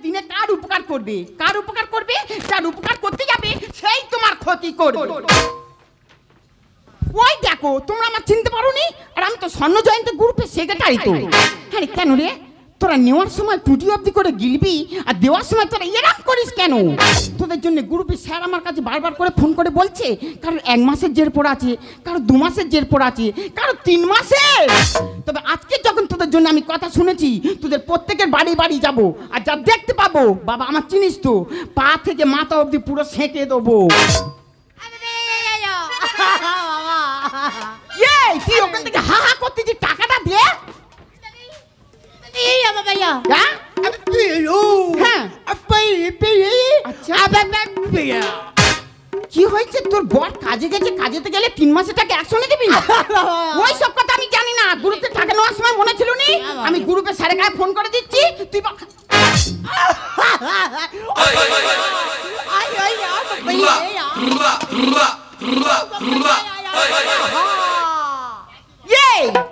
দিনে কার উপকার করবে? কার উপকার করবে? যার উপকার করতে যাবে সেই তোমার ক্ষতি করবে। ওই দেখো, তোমরা আমার চিনতে পারোনি? আর আমি তো স্বর্ণ জয়ন্তী গ্রুপের সেক্রেটারি তো। হ্যাঁ কেন রে, তোরা নেওয়ার সময় টুটি অবধি করে গিলবি আর দেওয়ার সময় তোরা এরাম করিস কেন? তোদের জন্য গ্রুপের স্যার আমার কাছে বারবার করে ফোন করে বলছে কারো 1 মাসের জের পড়া আছে, কারো 2 মাসের জের পড়া আছে, কারো 3 মাসের। তবে আজকে যখন তোদের জন্য আমি কথা শুনেছি, তোদের প্রত্যেকের বাড়ি বাড়ি যাব আর যা দেখতে পাবো, বাবা আমার চিনিস তো, পা থেকে মাথা অবধি পুরো সেঁকে দেবো। তুই ওখান থেকে হা হা করতেছিস, টাকাটা দে। কি হয়েছে তোর? বর কাজে গেছে, কাজেতে গেলে 3 মাসের টাকা একসঙ্গে দিবি? ওই সব কথা আমি জানি না। গ্রুপে টাকা নেওয়ার সময় মনে ছিল নি? আমি গ্রুপে স্যারের কাছে ফোন করে দিচ্ছি, তুই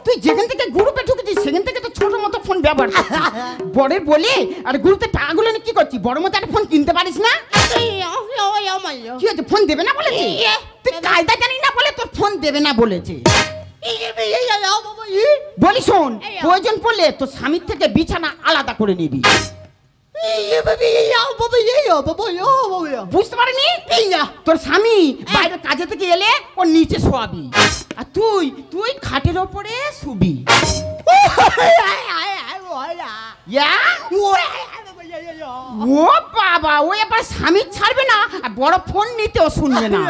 তুই যেখান থেকে গ্রুপে ঢুকেছিস সেখান থেকে তো ছোট মতো ফোন ব্যবহার করছিস। বড়ের বলে আর গ্রুপে টাকাগুলো কি করছিস? বড় মতো একটা ফোন কিনতে পারিস না? কি হয়েছে, ফোন দেবে না বলেছে? তুই কায়দা জানিস না বলে তোর ফোন দেবে না বলেছে। বলি শোন, প্রয়োজন পড়লে তোর স্বামীর থেকে বিছানা আলাদা করে নিবি। বুঝতে পারিনি? তোর স্বামী বাইরে কাজে থেকে এলে ওর নিচে শোয়াবি আর তুই খাটের ওপরে শুবি। ও বাবা, ও এবার স্বামী ছাড়বে না আর বড় ফোন নিতেও শুনবে না।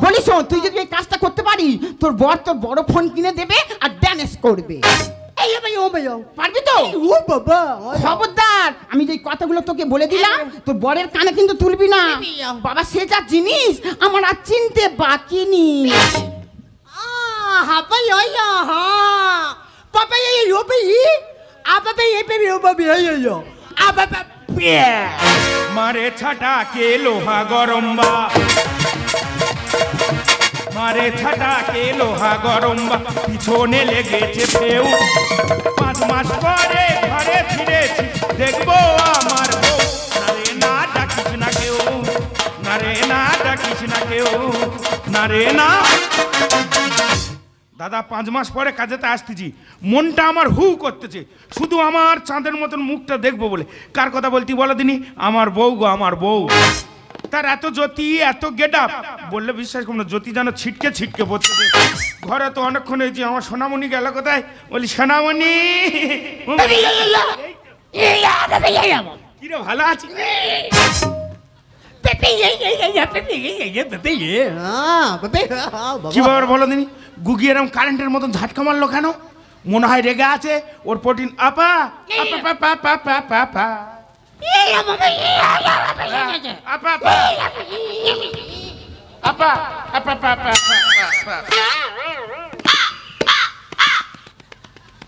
বলি শোন, তুই যদি এই কাজটা করতে পারি, তোর বর তোর বড় ফোন কিনে দেবে আর ড্যান্স করবে। পারবি তো? খবরদার, আমি যে কথাগুলো তোকে বলে দিলাম তোর বরের কানে কিন্তু তুলবি না। বাবা সে যা জিনিস আমার আর চিনতে বাকি নেই। মারে ছাটা কে লোহা গরম্বা, মারে ছাটা কে লোহা গরম্বা, পিছনে লেগেছে ফেউ। 5 মাস পরে ঘরে ফিরেছি, দেখবো আমার বউ। নারে না ডাকিস না কেউ, নারে না ডাকিস না কেউ, নারে না। দাদা 5 মাস পরে কাজেতে আসতেছি, মনটা আমার হু করতেছে, শুধু আমার চাঁদের মতন মুখটা দেখবো বলে। কার কথা বলতি বলো দিনি? আমার বউ গো, আমার বউ। তার এত জ্যোতি, এত গেট আপ, বললে বিশ্বাস করো না, জ্যোতি যেন ছিটকে ছিটকে পড়ছে। ঘরে তো অনেকক্ষণ হয়েছে, আমার সোনামণি গেল কোথায়? বলি সোনামণি, কিরে ভালো আছি? কি ব্যাপার বলো দিনি? গুগি এরম কারেন্টের মতন ঝাটকা মারলো কেন? মনে হয় রেগে আছে। ওর প্রোটিন আপা আপা আপা আপা আপা আপা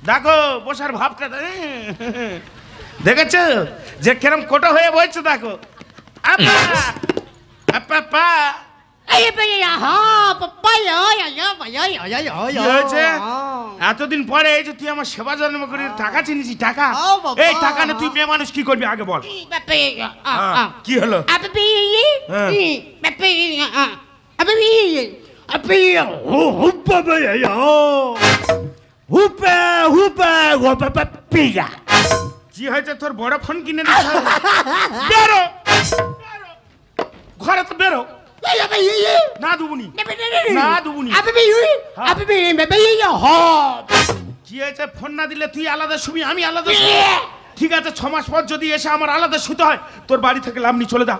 দেখো বসার ভাবটা দেখেছ যে কিরম কোটা হয়ে বলছে। দেখো এতদিন পরে এই যে তুই আমার সেবা জন্ম করে টাকা চিনিস, টাকা এই টাকা না তুই মেয়ে মানুষ কি করবি আগে বল। কি হলো? কি হয়েছে? তোর বড় ফোন কিনে বেরো ঘরে, তো বেরো। না দুবুনি, না দুবুনি। কি হয়েছে? ফোন না দিলে তুই আলাদা শুবি, আমি আলাদা শুবি। ঠিক আছে, 6 মাস পর যদি এসে আমার আলাদা শুতে হয়, তোর বাড়ি থেকে লামনি চলে যা।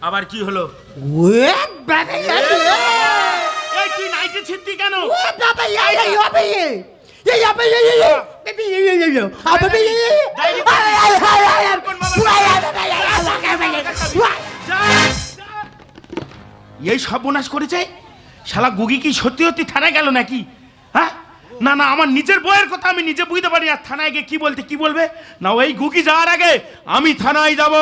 আবার কি হলো? তুই নাইতে ছিটতি কেন? এই সর্বনাশ করেছে শালা গুগি। কি সত্যি সত্যি থানায় গেল নাকি? হ্যাঁ না না, আমার নিজের বইয়ের কথা আমি নিজে বুঝতে পারি। আর থানায় গিয়ে কি বলতে কি বলবে না, ওই গুগি যাওয়ার আগে আমি থানায় যাবো।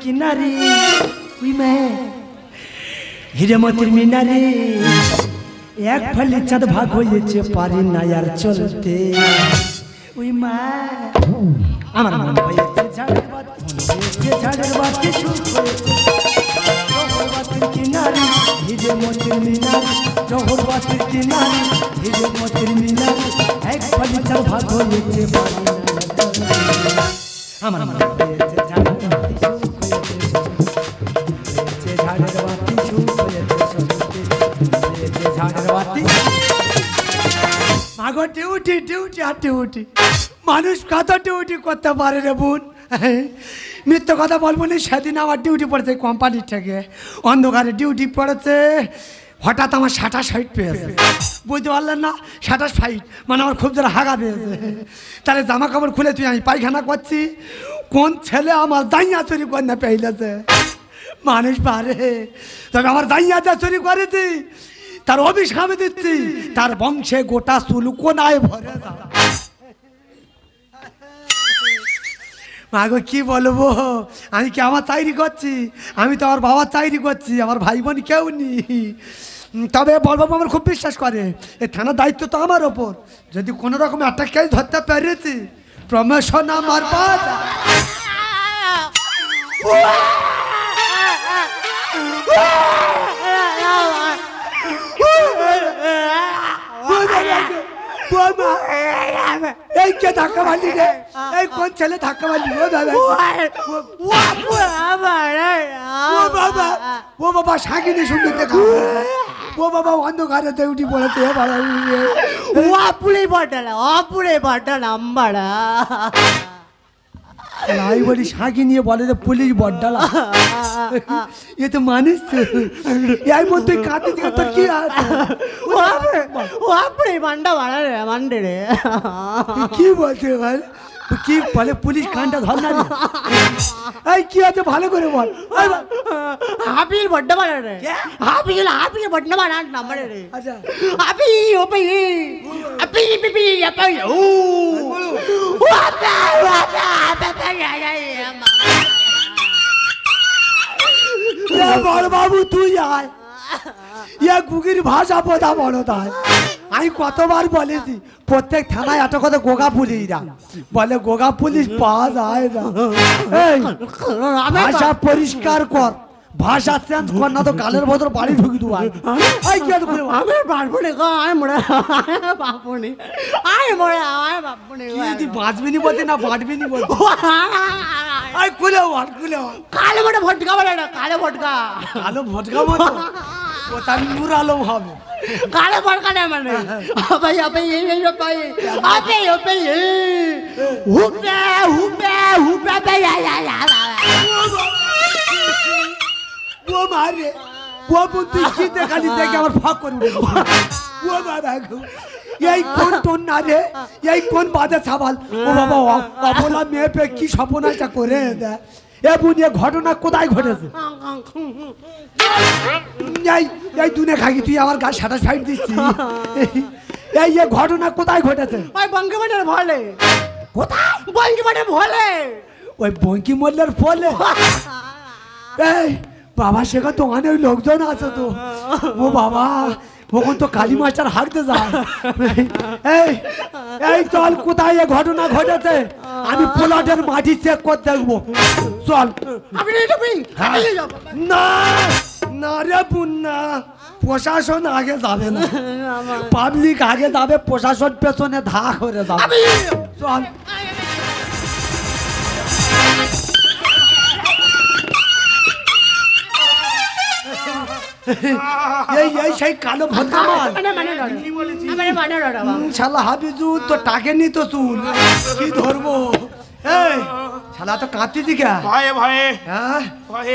কিনারে ওই মে হিরে মতির মিনারে এক ফালি চাঁদ ভাগ হয়েছে পারি না আর চলতে ওই মা আমার মন হয়েছে ঝাড়ের বাতি সুখ হয়েছে জহর বাতির কিনারে হিরে মতির মিনারে জহর বাতির কিনারে হিরে মতির মিনারে এক ফালি চাঁদ ভাগ হয়েছে পারি না আমার মন হয়েছে ঝাড়ের বাতি সুখ হয়েছে ঝাড়ের বাতি সুখ হয়েছে ঝাড়ের বাতি মাগো ডিউটি ডিউটি আর ডিউটি মানুষ কত ডিউটি করতে পারে রে বোন মিথ্যে কথা বলবো না সেদিন আমার ডিউটি পড়েছে কোম্পানির থেকে অন্ধকারে ডিউটি পড়েছে হঠাৎ আমার 27 পেয়েছে বুঝতে পারলেন না 27 মানে আমার খুব জোরে হাগা পেয়েছে তাহলে জামা কাপড় খুলে তুই আমি পায়খানা করছি কোন ছেলে আমার দাইয়া চুরি করে না পেয়েছে মানুষ পারে তবে আমার দাইয়া যা চুরি করেছি তার অভিশাপে দিচ্ছি তার বংশে গোটা চুল কোনায় ভরে মাগো কি বলবো আমি কি আমার চাকরি করছি আমি তো আমার বাবার চাকরি করছি আমার ভাই বোন কেউ নেই তবে বলবাবু আমার খুব বিশ্বাস করে এই থানার দায়িত্ব তো আমার ওপর যদি কোনো রকম একটা কেস ধরতে পেরেছি প্রমোশন আমার বাবা এই কে ধাক্কা মারলি রে এই কোন ছেলে ধাক্কা মারলি ও দাদা ও বাবা সাকিনি সুন্দর দেখা ও বাবা অন্ধকারে দেউটি পড়েছে అప్పుడే పడ్డాను అమ్మడా লাই বলি সাকি নিয়ে বলে যে পুলিশ বড্ডালা এ তো মানুষ এই মধ্যে কাঁদতে দিকে তোর কি আছে అప్పుడే మండే কি বলছে ভাই কি বলে পুলিশ কানটা ধর না এই কি আছে ভালো করে বল ఆపిల్ పడ్డవాడే ఆపిల్ పడ్డవాడు అంటే నమ్మడే আচ্ছা ఆపి ఓపై ఆపి పిపి ఆపై ఓ বড় বাবু তুই আয় ইয়া গুগির ভাষা বোঝা বড় তাই আমি কতবার বলেছি প্রত্যেক থানায় এত কথা গোগা পুলিশরা বলে গোগা পুলিশ পাওয়া যায় না এই ভাষা পরিষ্কার কর ভাষা চেঞ্জ কর না তো গালের ভেতর বাড়ি ঢুকি দেবো এই কি আছে আমি পারবো না গো আমি মরে বাপু নি আমি মরে আমি বাপু নি তুই বাঁচবিনি বলতে না বাঁটবিনি বলতে এই খুলে কালো বড় ভটকা বলে না কালো ভটকা মতো ও তার নূর আলম হবে কালো ভটকা না মানে ভাই আপনি এই ভাই আপনি আপনি হুপে ভাই ও মারে ও বুদ্ধি কি দেখালি দেখে আমার ফাঁক করে উঠে ও দাদা এই কোন টোন না রে এই কোন বাজে ছাবাল ও বাবা অবলা মেয়ে পে কি সপনাটা করে দেয় এ বুনিয়ে ঘটনা কোথায় ঘটেছে এই দুনে খাকি তুই আমার গা 27 দিচ্ছি এই ঘটনা কোথায় ঘটেছে ওই বঙ্কিমনের ভলে কোথায় বঙ্কিমনের ভলে ওই বঙ্কিমল্লের ফলে এই বাবা সেখানে তো অনেক লোকজন আছে তো ও বাবা ওখান তো কালী মাস্টার হাঁটতে যায় এই চল কোথায় এ ঘটনা ঘটেছে আমি প্লটের মাটি চেক করে দেখবো চল না না রে পুন্না প্রশাসন আগে যাবে না পাবলিক আগে যাবে প্রশাসন পেছনে ধা করে যাবে চল এই সেই কালো ভদ্র শালা হাবিজু তো টাকেনি তো চুল কি ধরবো এই শালা তো কাঁদতেছি কে ভয়ে ভয়ে হ্যাঁ ভয়ে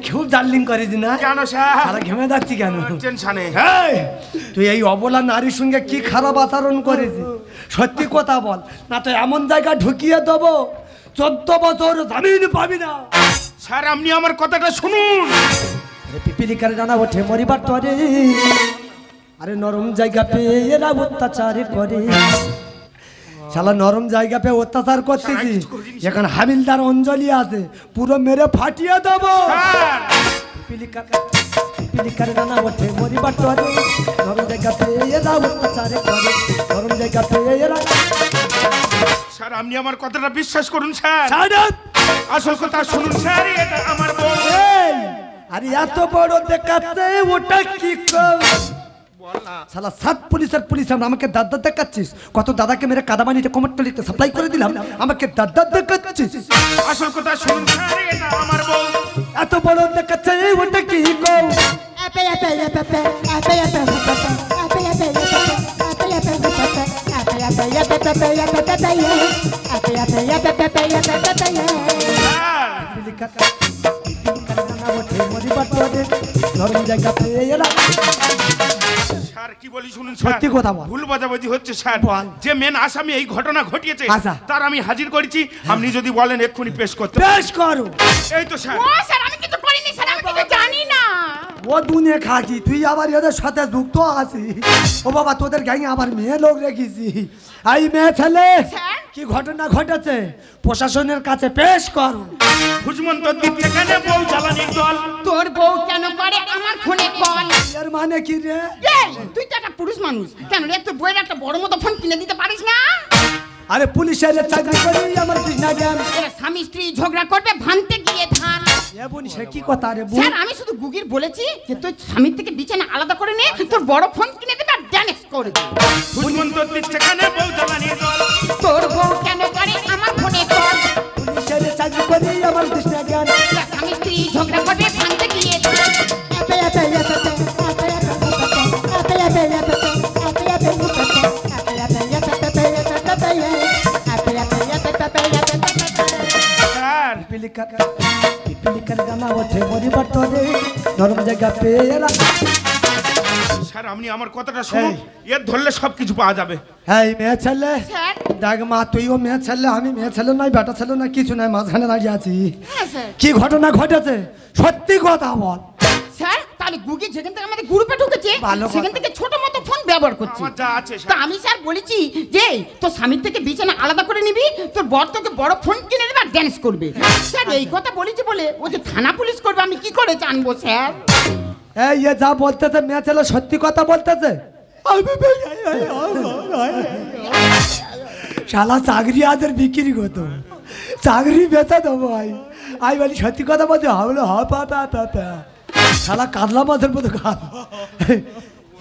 খুব জার্লিং করেছি না কেন স্যার শালা ঘেমে যাচ্ছি কেন টেনশনে তুই এই অবলা নারীর সঙ্গে কি খারাপ আচরণ করেছিস সত্যি কথা বল না তো এমন জায়গা ঢুকিয়ে দেবো 14 বছর জামিন পাবি না স্যার আপনি আমার কথাটা শুনুন পিপিলিকার জানা ওঠে মরিবার তরে আরে নরম জায়গা পেয়ে এরা অত্যাচার করে শালা নরম জায়গা পেয়ে অত্যাচার করতেছি, এখন হাবিলদার অঞ্জলি আছে, পুরো মেরে ফাটিয়ে দেবো। পিলিকার গানা ওঠে মরিবার তরে, নরম জায়গা পেয়ে এরা অত্যাচারে করে, নরম জায়গা পেয়ে এরা। স্যার আপনি আমার কথাটা বিশ্বাস করুন স্যার, সাড়াত! আসল কথা শুনুন স্যার, এটা আমার বউ। এই, আরে এত বড় দেখাচ্ছে ওটা কি কর? শালা সাত পুলিশের পুলিশ আমরা, আমাকে দাদা দেখাচ্ছিস? কত দাদাকে মেরে কাদামানিতে কমরটলিতে সাপ্লাই করে দিলাম, আমাকে দাদা দেখাচ্ছিস? আসল কথা শুনুন স্যার, এটা আমার বউ। এত বড় দেখাচ্ছে ওটা কি কর? নরম জায়গা পেয়ে এরা। স্যার কি বলি শুনুন সত্যি কথা বল। ভুল বোঝাবুঝি হচ্ছে স্যার, বল। যে মেন আসামি এই ঘটনা ঘটিয়েছে আচ্ছা। তার আমি হাজির করেছি, আপনি যদি বলেন এক্ষুনি পেশ করতে। বেশ করো। এই তো স্যার। ও স্যার আমি কিছু করিনি স্যার, আমি কিছু জানি না। ও দুনিয়া খাকি, তুই আবার এদের সাথে যুক্ত আছিস? ও বাবা তোদের গ্যাংয়ে আবার মেয়ে লোক রেখেছি। এই মেয়ে ছেলে স্যার? কি ঘটনা ঘটেছে প্রশাসনের কাছে পেশ কর। হুজমন্ত দিচ্ছে কেন বউ জ্বালানির দল? তোর বউ কেন করে আমার ফোনে কল? এর মানে কি রে? এই তুই তো একটা পুরুষ মানুষ, কেন রে তোর বউয়ের একটা বড় মতো ফোন কিনে দিতে পারিস না? আরে পুলিশের চাকরি করি আমার কৃষ্ণা জ্ঞান। এরা স্বামী স্ত্রী ঝগড়া করবে ভাঙতে গিয়ে ধান। এ বোন সে কি কথা রে বোন? স্যার আমি শুধু গুগির বলেছি যে তুই স্বামীর থেকে বিছানা আলাদা করে নে, তোর বড় ফোন কিনে দেবে আর ড্যানেজ করে দে। হুজমন্ত দিচ্ছে কেন বউ জ্বালানির দল? তোর বউ কেন করে আমার ফোনে কল? পুলিশের চাকরি করি আমার কৃষ্ণা জ্ঞান। এরা স্বামী স্ত্রী ঝগড়া করবে ভাঙতে গিয়ে ধান। স্যার পিপিলিকার গানা ওঠে মরিবার তরে, নরম জায়গা পেয়ে এরা। স্যার আপনি আমার কথাটা শুনুন, এর ধরলে সবকিছু পাওয়া যাবে। হ্যাঁ মেয়ে ছেলে স্যার? দেখ মা, তুইও মেয়ে ছেলে, আমি মেয়ে ছেলে নাই, বেটা ছেলে নাই, কিছু নাই, মাঝখানে দাঁড়িয়ে আছি। হ্যাঁ স্যার। কি ঘটনা ঘটেছে সত্যি কথা বল। স্যার তাহলে গুগি যেখান থেকে আমাদের গ্রুপে ঢুকেছে ভালো কথা। সেখান থেকে ছোট মতো ফোন ব্যবহার করছে। আমার যা আছে তা স্যার। আমি স্যার বলেছি যে তোর স্বামীর থেকে বিছানা আলাদা করে নিবি, তোর বর তোকে বড় ফোন কিনে দেবে আর ড্যান্স করবে। স্যার এই কথা বলেছি বলে ও যে থানা পুলিশ করবে আমি কি করে জানবো স্যার? এই এ যা বলতেছে মেয়ে ছেলে সত্যি কথা বলতেছে। শালা চাকরি আদের বিক্রি করতো, চাকরি বেচা দেবো। আই বলি সত্যি কথা বলতে হলো শালা কাতলা মাছের মতো কাজ।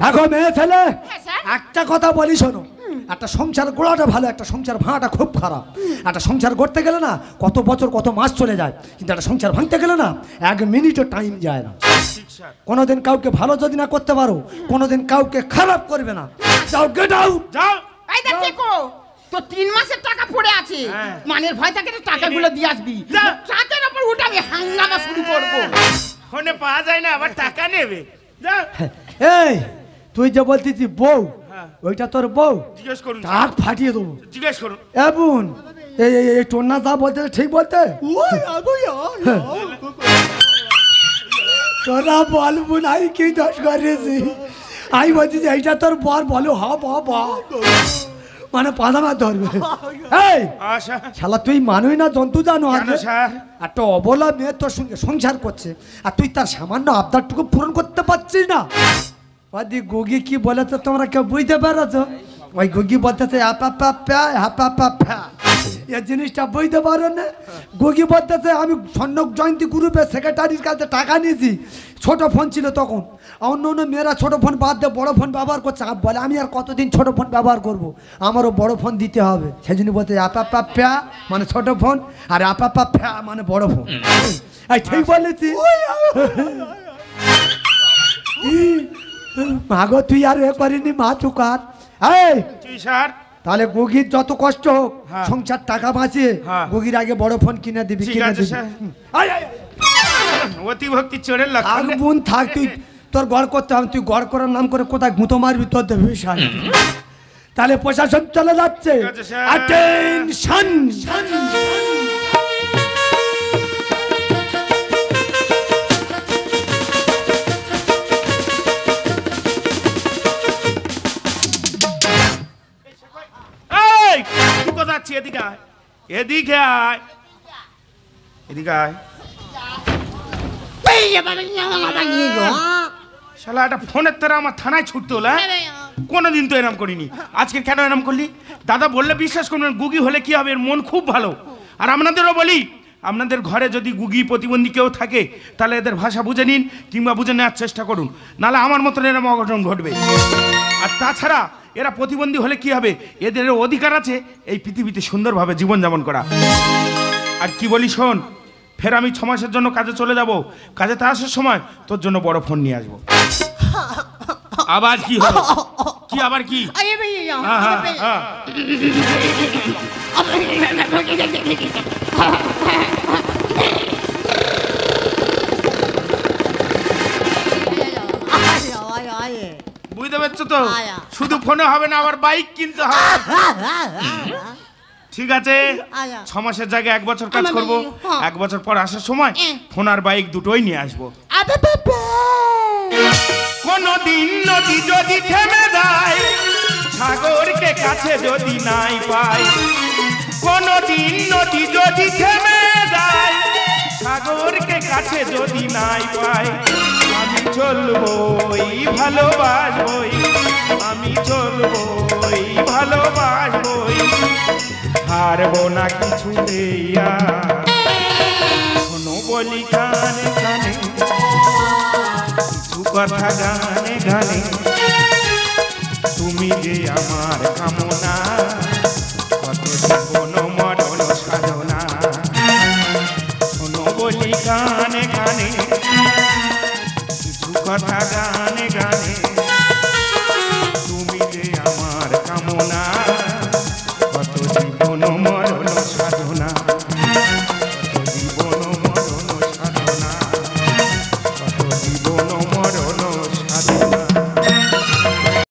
দেখো মেয়ে ছেলে হ্যাঁ, স্যার। একটা কথা বলি শোনো, একটা সংসার গোড়াটা ভালো, একটা সংসার ভাঙাটা খুব খারাপ। একটা সংসার করতে গেলে না কত বছর কত মাস চলে যায়, কিন্তু একটা সংসার ভাঙতে গেলে না 1 মিনিটও টাইম যায় না। ঠিক স্যার। কোনোদিন কাউকে ভালো যদি না করতে পারো, কোনোদিন কাউকে খারাপ করবে না। যাও গেট আউট। যাও। এই দেখ দেখো তো 3 মাসের টাকা পড়ে আছে, হ্যাঁ। মানের ভয় থাকে তো টাকাগুলো দিয়ে আসবি। যা। ট্রাকের উপর উঠে আমি হাঙ্গামা শুরু করবো। ফোনে পাওয়া যায় না, আবার টাকা নেবে। যাও। এই তুই যে বলতেছি বউ, হ্যাঁ। ওইটা তোর বউ? জিজ্ঞেস করুন স্যার। টাক ফাটিয়ে দেবো। জিজ্ঞেস করুন। এ বোন, এই টোনা যা বলতে ঠিক বলতে? তোরা বল বোন, আই কি দোষ করেছি? আমি বলছি যে এইটা তোর বর, বলো হ বাবা, মানে পাদামা ধরবে। এই আশা। শালা তুই মানুষ না জন্তু জানো? কেন স্যার? একটা অবলা মেয়ে তোর সঙ্গে সংসার করছে আর তুই তার সামান্য আবদারটুকু পূরণ করতে পারছিস না। ওদি গুগি কি বলেছে তোমরা কেউ বুঝতে পারছো? ওই গুগি বলতেছে এই জিনিসটা বুঝতে পারো না? গুগি বলতেছে আমি সন্ন্যক জয়ন্তী গ্রুপের সেক্রেটারির কাছে টাকা নিয়েছি, ছোট ফোন ছিল তখন, অন্য অন্য মেয়েরা ছোট ফোন বাদ দিয়ে বড় ফোন ব্যবহার করছে। বলে আমি আর কতদিন ছোট ফোন ব্যবহার করব, আমারও বড় ফোন দিতে হবে। সেই জন্য বলতে প্যা মানে ছোট ফোন, আর প্যা মানে বড় ফোন। এই ঠিক বলেছি? মাগো তুই আর এ করিনি, মা চুকার। এই জি স্যার। তাহলে গুগির যত কষ্ট হোক, হ্যাঁ। সংসার টাকা বাঁচিয়ে হ্যাঁ। গুগির আগে বড় ফোন কিনে দিবি, ঠিক কিনে আছে দিবি। স্যার। আয়, আয়, অতি ভক্তি চোরের থাক লক্ষণ। বোন থাক, তুই তোর গড় করতে হবে, তুই গড় করার নাম করে কোথায় গুঁতো মারবি তোর দেবে। তাহলে প্রশাসন চলে যাচ্ছে। ঠিক আছে, স্যার। অ্যাটেনশন। এই যাচ্ছি, এদিকে আয়, এদিকে আয়, এদিকে আয়। শালা একটা ফোনের তারা আমার থানায় ছুটতে হলো। কোনোদিন তো এরম করিনি, আজকে কেন এরম করলি? দাদা বললে বিশ্বাস করবেন, গুগি হলে কি হবে, এর মন খুব ভালো। আর আপনাদেরও বলি, আপনাদের ঘরে যদি গুগি প্রতিবন্ধী কেউ থাকে তাহলে এদের ভাষা বুঝে নিন কিংবা বুঝে নেওয়ার চেষ্টা করুন, নাহলে আমার মতন এরম অঘটন ঘটবে। আর তাছাড়া এরা প্রতিবন্ধী হলে কি হবে, এদের অধিকার আছে এই পৃথিবীতে সুন্দরভাবে জীবনযাপন করা। আর কি বলি শোন, ফের আমি 6 মাসের জন্য কাজে চলে যাব, কাজেতে আসার সময় তোর জন্য বড় ফোন নিয়ে আসবো। আবার কি হলো? কি আবার কি? বুঝতে পারছো তো? শুধু ফোনে হবে না, আবার বাইক কিনতে হবে। ঠিক আছে, 6 মাসের জায়গায় 1 বছর কাজ করব, 1 বছর পর আসার সময় ফোন আর বাইক দুটোই নিয়ে আসবো। কোনদিন নদী যদি থেমে যায়, সাগরকে কাছে যদি নাই পাই, কোনদিন নদী যদি থেমে যায়, সাগরকে কাছে যদি নাই পাই, আমি চলবই ভালোবাসবই, আমি চলবই ভালোবাসবই, হারবো না কিছু দেয়া। শোনো বলি গানে গানে, কিছু কথা গানে গানে, তুমি যে আমার কামনা, কত জীবন মরণ সাধনা। শোনো বলি গানে গানে, কিছু কথা গানে গানে,